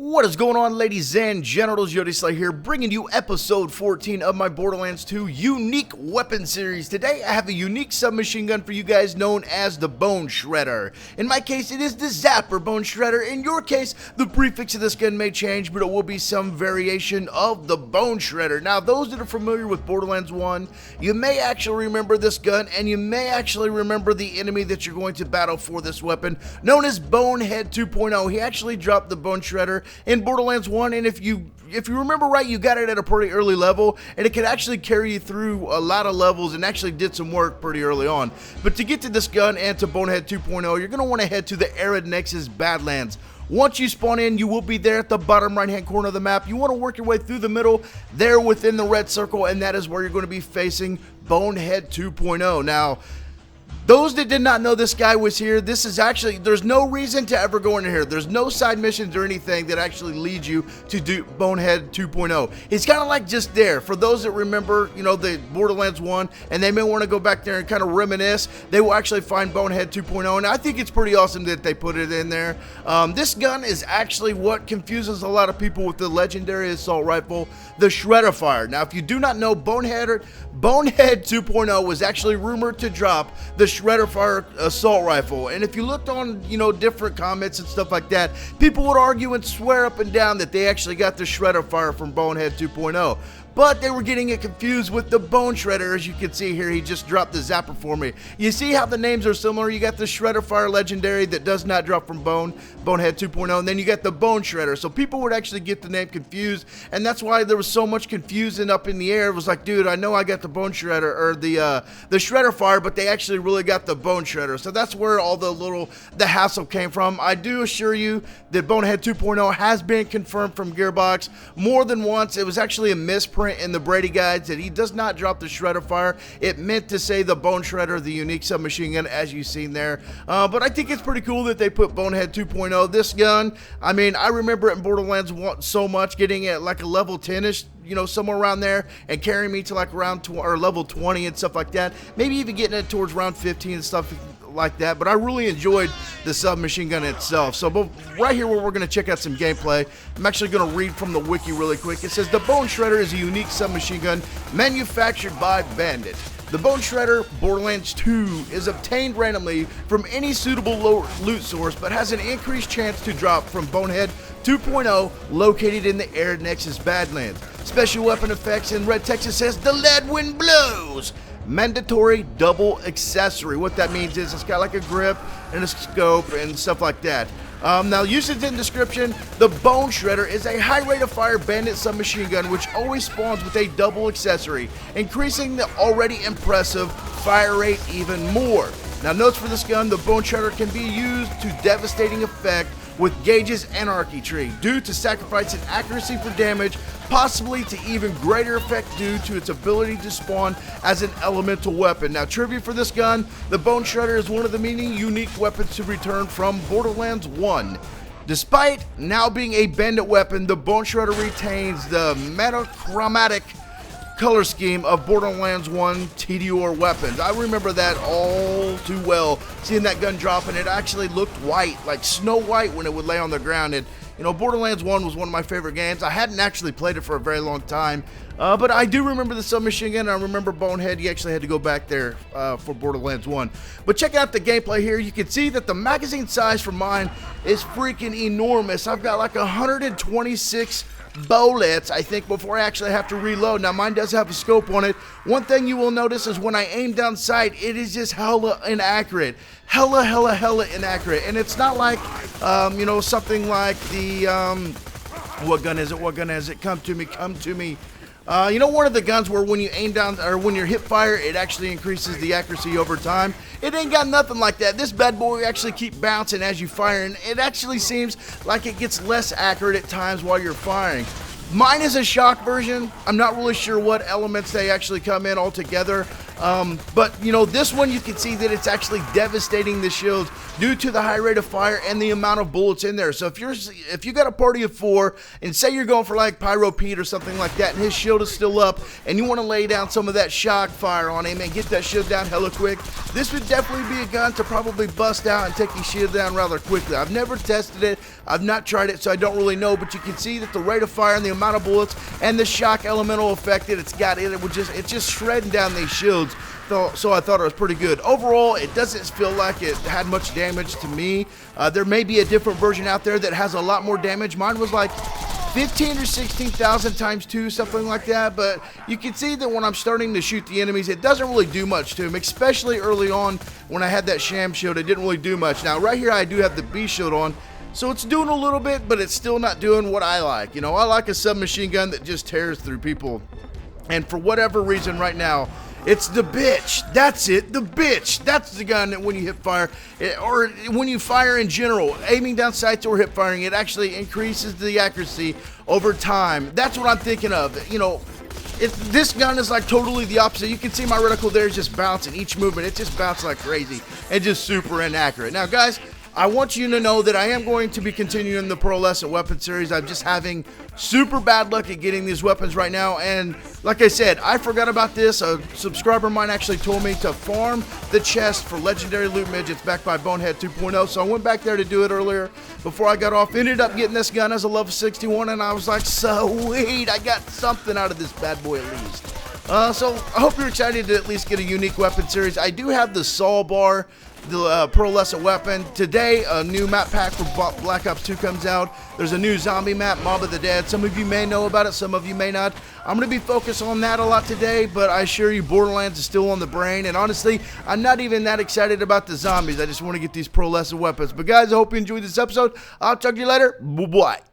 What is going on, ladies and genitals? Yodi Slay here, bringing you episode 14 of my Borderlands 2 unique weapon series. Today, I have a unique submachine gun for you guys known as the Bone Shredder. In my case, it is the Zapper Bone Shredder. In your case, the prefix of this gun may change, but it will be some variation of the Bone Shredder. Now, those that are familiar with Borderlands 1, you may actually remember this gun, and you may actually remember the enemy that you're going to battle for this weapon, known as Bonehead 2.0. He actually dropped the Bone Shredder in Borderlands 1, and if you remember right, you got it at a pretty early level, and it could actually carry you through a lot of levels and actually did some work pretty early on. But to get to this gun and to Bonehead 2.0, you're going to want to head to the Arid Nexus Badlands. Once you spawn in, you will be there at the bottom right hand corner of the map. You want to work your way through the middle, there within the red circle, and that is where you're going to be facing Bonehead 2.0. Now, those that did not know this guy was here, this is actually, there's no reason to ever go into here. There's no side missions or anything that actually leads you to do Bonehead 2.0. It's kind of like just there. For those that remember, you know, the Borderlands 1, and they may want to go back there and kind of reminisce, they will actually find Bonehead 2.0, and I think it's pretty awesome that they put it in there. This gun is actually what confuses a lot of people with the legendary assault rifle, the Shredder Fire. Now, if you do not know, Bonehead 2.0 was actually rumored to drop the Shredder Fire assault rifle, and if you looked on, you know, different comments and stuff like that, people would argue and swear up and down that they actually got the Shredder Fire from Bonehead 2.0. But they were getting it confused with the Bone Shredder. As you can see here, he just dropped the Zapper for me. You see how the names are similar? You got the Shredder Fire Legendary that does not drop from Bonehead 2.0, and then you got the Bone Shredder. So people would actually get the name confused, and that's why there was so much confusion up in the air. It was like, dude, I know I got the Bone Shredder, or the Shredder Fire, but they actually really got the Bone Shredder. So that's where all the hassle came from. I do assure you that Bonehead 2.0 has been confirmed from Gearbox more than once. It was actually a misprint in the Brady guides that he does not drop the Shredder Fire. It meant to say the Bone Shredder, the unique submachine gun, as you've seen there. But I think it's pretty cool that they put Bonehead 2.0. This gun, I mean, I remember it in Borderlands 1 so much, getting it like a level 10-ish, you know, somewhere around there, and carrying me to like around level 20 and stuff like that. Maybe even getting it towards round 15 and stuff like that, but I really enjoyed the submachine gun itself. So right here where we're going to check out some gameplay, I'm actually going to read from the wiki really quick. It says, the Bone Shredder is a unique submachine gun manufactured by Bandit. The Bone Shredder Borderlands 2 is obtained randomly from any suitable loot source, but has an increased chance to drop from Bonehead 2.0 located in the Arid Nexus Badlands. Special weapon effects in red text says, the lead wind blows. Mandatory double accessory. What that means is it's got like a grip and a scope and stuff like that. Now, usage and description, the Bone Shredder is a high rate of fire bandit submachine gun which always spawns with a double accessory, increasing the already impressive fire rate even more. Now, notes for this gun, the Bone Shredder can be used to devastating effect with Gage's Anarchy Tree due to sacrificing accuracy for damage, possibly to even greater effect due to its ability to spawn as an elemental weapon. Now, trivia for this gun, the Bone Shredder is one of the many unique weapons to return from Borderlands 1. Despite now being a bandit weapon, the Bone Shredder retains the monochromatic color scheme of Borderlands 1 TDR weapons. I remember that all too well, seeing that gun drop, and it actually looked white, like snow white when it would lay on the ground. And you know, Borderlands 1 was one of my favorite games. I hadn't actually played it for a very long time, but I do remember the submachine gun. I remember Bonehead. You actually had to go back there for Borderlands 1. But check out the gameplay here. You can see that the magazine size for mine is freaking enormous. I've got like 126 bullets, I think, before I actually have to reload. Now, mine does have a scope on it. One thing you will notice is when I aim down sight, it is just hella inaccurate. Hella inaccurate. And it's not like, you know, something like the, what gun is it? Come to me. You know, one of the guns where when you aim down, or when you're hip fire, it actually increases the accuracy over time. It ain't got nothing like that. This bad boy actually keep bouncing as you fire, and it actually seems like it gets less accurate at times while you're firing. Mine is a shock version. I'm not really sure what elements they actually come in altogether. But you know, this one you can see that it's actually devastating the shields due to the high rate of fire and the amount of bullets in there. So if you got a party of 4 and say you're going for like Pyro Pete or something like that, and his shield is still up, and you want to lay down some of that shock fire on him and get that shield down hella quick, this would definitely be a gun to probably bust out and take your shield down rather quickly. I've never tested it, I've not tried it, so I don't really know, but you can see that the rate of fire and the amount of bullets and the shock elemental effect that it's got in it, it's just shredding down these shields. So I thought it was pretty good. Overall, it doesn't feel like it had much damage to me. There may be a different version out there that has a lot more damage. Mine was like 15 or 16,000 times 2, something like that. But you can see that when I'm starting to shoot the enemies, it doesn't really do much to them, especially early on when I had that sham shield. It didn't really do much. Now, right here, I do have the B shield on. So it's doing a little bit, but it's still not doing what I like. You know, I like a submachine gun that just tears through people. And for whatever reason right now, it's the bitch. That's it, the bitch. That's the gun that when you hip fire, or when you fire in general, aiming down sights or hip firing, it actually increases the accuracy over time. That's what I'm thinking of. You know, this gun is like totally the opposite. You can see my reticle there is just bouncing. Each movement, it just bounces like crazy and just super inaccurate. Now, guys, I want you to know that I am going to be continuing the pearlescent weapon series. I'm just having super bad luck at getting these weapons right now, and like I said, I forgot about this. A subscriber of mine actually told me to farm the chest for legendary loot midgets backed by Bonehead 2.0, so I went back there to do it earlier before I got off. Ended up getting this gun as a level 61, and I was like, sweet, I got something out of this bad boy at least. So I hope you're excited to at least get a unique weapon series. I do have the Saw Bar, the pearlescent weapon. Today, a new map pack for Black Ops 2 comes out. There's a new zombie map, Mob of the Dead. Some of you may know about it, some of you may not. I'm going to be focused on that a lot today, but I assure you Borderlands is still on the brain, and honestly, I'm not even that excited about the zombies. I just want to get these pearlescent weapons. But guys, I hope you enjoyed this episode. I'll talk to you later. Bye-bye.